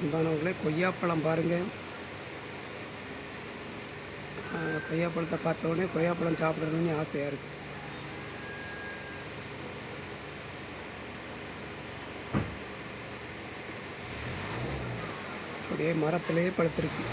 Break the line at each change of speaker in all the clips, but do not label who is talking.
அன்பானவர்களே, கொய்யாப்பழம் பாருங்கள். கொய்யாப்பழத்தை பார்த்த உடனே கொய்யாப்பழம் சாப்பிட்றதுன்னு ஆசையாக இருக்குது. அப்படியே மரத்திலேயே பழுத்திருக்கு.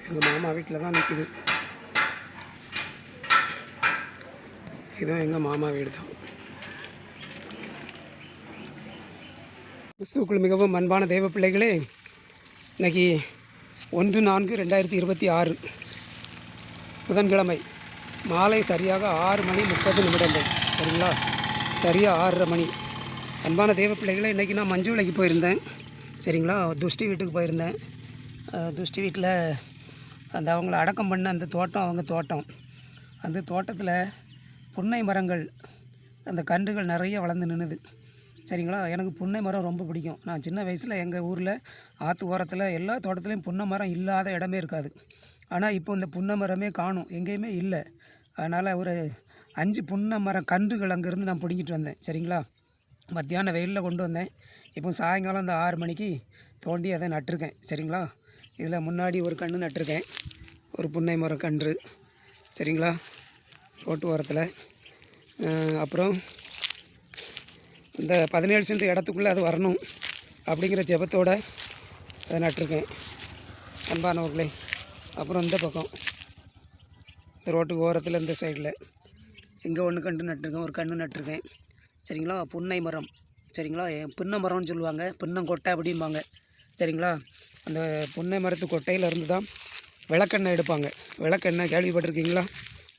எங்கள் மாமா வீட்டில் தான் நிற்குது. இதுவும் எங்கள் மாமா வீடு தான். கிறிஸ்துவுக்குள் மிகவும் அன்பான தெய்வ பிள்ளைகளே, இன்றைக்கி 1/4/2026 புதன்கிழமை மாலை சரியாக 6:30 சரிங்களா? சரியாக 6:30 மணி. அன்பான தெய்வ பிள்ளைகளே, இன்றைக்கி நான் மஞ்சு விலைக்கு போயிருந்தேன். சரிங்களா? துஷ்டி வீட்டுக்கு போயிருந்தேன். துஷ்டி வீட்டில் அந்த அவங்கள அடக்கம் பண்ண அந்த தோட்டம் அவங்க தோட்டம். அந்த தோட்டத்தில் புன்னை மரங்கள், அந்த கன்றுகள் நிறைய வளர்ந்து நின்றுது. சரிங்களா? எனக்கு புன்னை மரம் ரொம்ப பிடிக்கும். நான் சின்ன வயசில் எங்கள் ஊரில் ஆற்று ஓரத்தில் எல்லா தோட்டத்துலேயும் புன்னை மரம் இல்லாத இடமே இருக்காது. ஆனால் இப்போ இந்த புன்னை மரமே காணும், எங்கேயுமே இல்லை. அதனால் ஒரு 5 புன்னை மரம் கன்றுகள் அங்கேருந்து நான் பிடிங்கிட்டு வந்தேன். சரிங்களா? மத்தியானம் வெயிலில் கொண்டு வந்தேன். இப்போ சாயங்காலம் அந்த 6 மணிக்கு தோண்டி அதை நட்டிருக்கேன். சரிங்களா? இதில் முன்னாடி ஒரு கன்று நட்டிருக்கேன், ஒரு புன்னை மரம் கன்று. சரிங்களா? ரோட்டு ஓரத்தில். அப்புறம் இந்த 17 சென்ட் இடத்துக்குள்ளே அது வரணும் அப்படிங்கிற ஜெபத்தோடு அதை நட்டிருக்கேன் அன்பானவர்களே. அப்புறம் இந்த பக்கம் இந்த ரோட்டுக்கு ஓரத்தில் இந்த சைடில் இங்கே ஒன்று கன்று நட்டிருக்கேன், ஒரு கன்று நட்டிருக்கேன். சரிங்களா? புன்னை மரம். சரிங்களா? புன்னை மரம்னு சொல்லுவாங்க, புன்னங்கொட்டை அப்படிம்பாங்க. சரிங்களா? அந்த புன்னை மரத்து கொட்டையிலேருந்து தான் விளக்கெண்ணெய் எடுப்பாங்க. விளக்கெண்ணெய் கேள்விப்பட்டிருக்கீங்களா?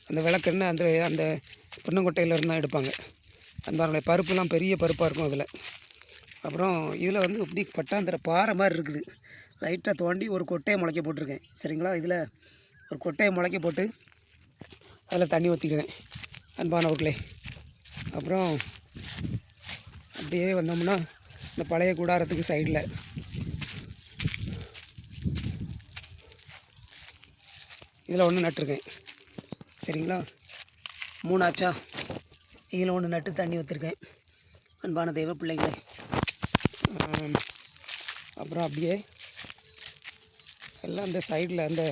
அந்த விளக்கெண்ணெய் அந்த அந்த புன்னங்கொட்டையிலேருந்து தான் எடுப்பாங்க. அன்பார்களே, பருப்புலாம் பெரிய பருப்பாக இருக்கும் அதில். அப்புறம் இதில் வந்து இப்படி பட்டாந்திர பாறை மாதிரி இருக்குது. லைட்டாக தோண்டி ஒரு கொட்டையை முளைக்க போட்டிருக்கேன். சரிங்களா? இதில் ஒரு கொட்டையை முளைக்க போட்டு அதில் தண்ணி ஊற்றிக்கிறேன் அன்பானவர்களே. அப்புறம் அப்படியே வந்தோம்னா இந்த பழைய கூடாரத்துக்கு சைடில் இதில் ஒன்று நட்டிருக்கேன். சரிங்களா? 3 ஆச்சா? இதில் ஒன்று நட்டு தண்ணி ஊற்றிருக்கேன் அன்பான தெய்வ பிள்ளைகளே. அப்புறம் அப்படியே எல்லாம் அந்த சைடில் அந்த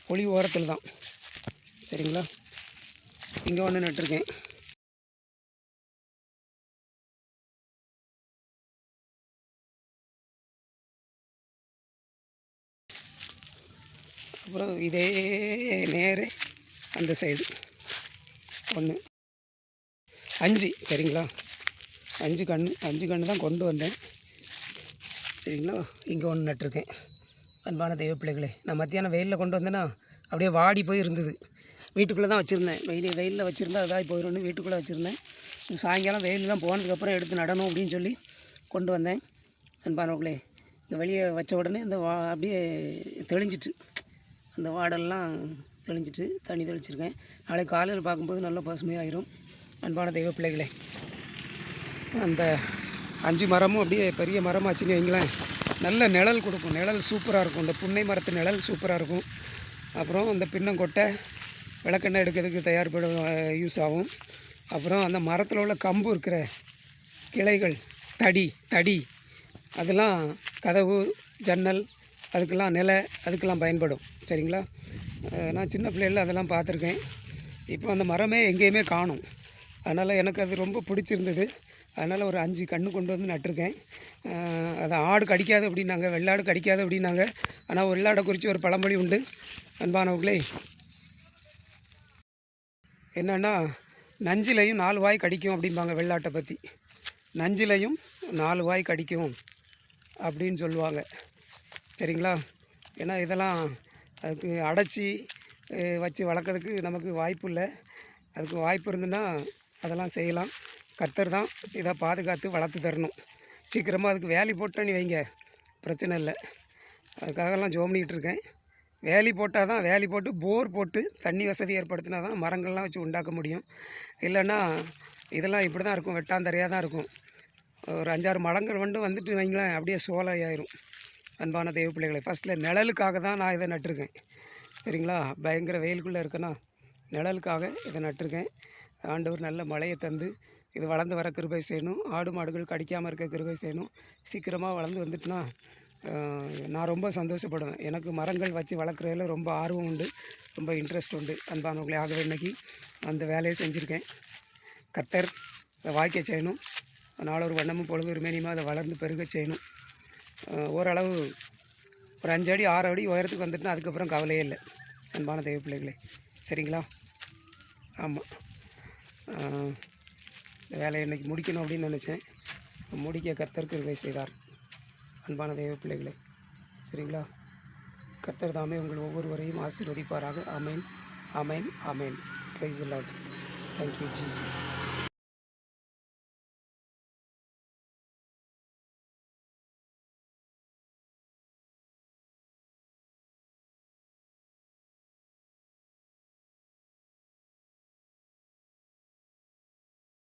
பொலி ஓரத்தில் தான். சரிங்களா? இங்கே ஒன்று நட்டிருக்கேன். அப்புறம் இதே நேரே அந்த சைடு ஒன்று 5. சரிங்களா? 5 கன்று தான் கொண்டு வந்தேன். சரிங்களா? இங்கே ஒன்று நட்டிருக்கேன் அன்பான தெய்வ பிள்ளைகளே. நான் மத்தியானம் வெயிலில் கொண்டு வந்தேன்னா அப்படியே வாடி போய் இருந்தது. வீட்டுக்குள்ளே தான் வச்சுருந்தேன். வெயிலில் வச்சுருந்தா அதாகி போயிடும்னு வீட்டுக்குள்ளே வச்சுருந்தேன். சாயங்காலம் வெயிலெலாம் போனதுக்கப்புறம் எடுத்து நடணும் அப்படின்னு சொல்லி கொண்டு வந்தேன் அன்பானவர்களே. இங்கே வெளியே வச்ச உடனே இந்த அப்படியே தெளிஞ்சிட்டு, அந்த வாடெல்லாம் தெளிஞ்சிட்டு தண்ணி தெளிச்சிருக்கேன். நாளைக்கு காலையில் பார்க்கும்போது நல்லா பசுமையாயிரும் அன்பான தெய்வ பிள்ளைகளே. அந்த 5 மரமும் அப்படியே பெரிய மரமாச்சுன்னு வைங்களேன், நல்ல நிழல் கொடுக்கும். நிழல் சூப்பராக இருக்கும். இந்த புன்னை மரத்து நிழல் சூப்பராக இருக்கும். அப்புறம் அந்த பின்னங்கொட்டை விளக்கெண்ணெய் எடுக்கிறதுக்கு தயார்பட யூஸ் ஆகும். அப்புறம் அந்த மரத்தில் உள்ள கம்பு இருக்கிற கிளைகள், தடி அதெல்லாம் கதவு, ஜன்னல், அதுக்கெல்லாம் அதுக்கெல்லாம் பயன்படும். சரிங்களா? நான் சின்ன பிள்ளைகளில் அதெல்லாம் பார்த்துருக்கேன். இப்போ அந்த மரமே எங்கேயுமே காணும். அதனால் எனக்கு அது ரொம்ப பிடிச்சிருந்தது. அதனால் ஒரு 5 கன்று கொண்டு வந்து நட்டிருக்கேன். அதை ஆடு கடிக்காது அப்படின்னாங்க, வெள்ளாடு கடிக்காது அப்படின்னாங்க. ஆனால் வெள்ளாடை குறித்து ஒரு பழமொழி உண்டு அன்பானவர்களே. என்னென்னா, நஞ்சிலையும் 4 வாய் கடிக்கும் அப்படிம்பாங்க வெள்ளாட்டை பற்றி. நஞ்சிலையும் 4 வாய் கடிக்கும் அப்படின்னு சொல்லுவாங்க. சரிங்களா? ஏன்னா இதெல்லாம் அதுக்கு அடைச்சி வச்சு வளர்க்குறதுக்கு நமக்கு வாய்ப்பு இல்லை. அதுக்கு வாய்ப்பு இருந்துன்னா அதெல்லாம் செய்யலாம். கர்த்தர் தான் இதை பாதுகாத்து வளர்த்து தரணும். சீக்கிரமாக அதுக்கு வேலி போட்டேன்னு வைங்க, பிரச்சனை இல்லை. அதுக்காகலாம் ஜோம் பண்ணிக்கிட்டு இருக்கேன். வேலி போட்டால் தான், வேலி போட்டு போர் போட்டு தண்ணி வசதி ஏற்படுத்தினா தான் மரங்கள்லாம் வச்சு உண்டாக்க முடியும். இல்லைன்னா இதெல்லாம் இப்படி தான் இருக்கும், வெட்டாந்தரையாக தான் இருக்கும். ஒரு 5-6 மரங்கள் வந்துட்டு வைங்களேன், அப்படியே சோலை ஆயிரும். அன்பான தெய்வ பிள்ளைகளை. ஃபஸ்ட்டில் நிழலுக்காக தான் நான் இதை நட்டிருக்கேன். சரிங்களா, பயங்கர வெயிலுக்குள்ளே இருக்கேன்னா நிழலுக்காக இதை நட்டிருக்கேன். ஆண்டவர் நல்ல மழையை தந்து இது வளர்ந்து வர கிருபை செய்யணும். ஆடு மாடுகள் கடிக்காமல் இருக்க கிருபை செய்யணும். சீக்கிரமாக வளர்ந்து வந்துட்டுனா நான் ரொம்ப சந்தோஷப்படுவேன். எனக்கு மரங்கள் வச்சு வளர்க்குறதுல ரொம்ப ஆர்வம் உண்டு, ரொம்ப இன்ட்ரெஸ்ட் உண்டு அன்பானவர்களே. ஆகவே இன்றைக்கி அந்த வேலையை செஞ்சுருக்கேன். கர்த்தர் அதை வாய்க்க செய்யணும். நாளொரு வண்ணமும் பொழுது ஒரு மேனியுமா அதை வளர்ந்து பெருக செய்யணும். ஓரளவு ஒரு 5 அடி 6 அடி உயரத்துக்கு வந்துட்டுனா அதுக்கப்புறம் கவலையே இல்லை அன்பான தெய்வ பிள்ளைகளே. சரிங்களா? ஆமாம், இந்த வேலையை இன்றைக்கி முடிக்கணும் அப்படின்னு நினச்சேன். முடிக்க கர்த்தர் கிருபை செய்தார் அன்பான தெய்வ பிள்ளைகளே. சரிங்களா? கர்த்தர் தாமே உங்கள் ஒவ்வொருவரையும் ஆசீர்வதிப்பாராக. ஆமேன், ஆமேன், ஆமேன். Praise the Lord. Thank you Jesus.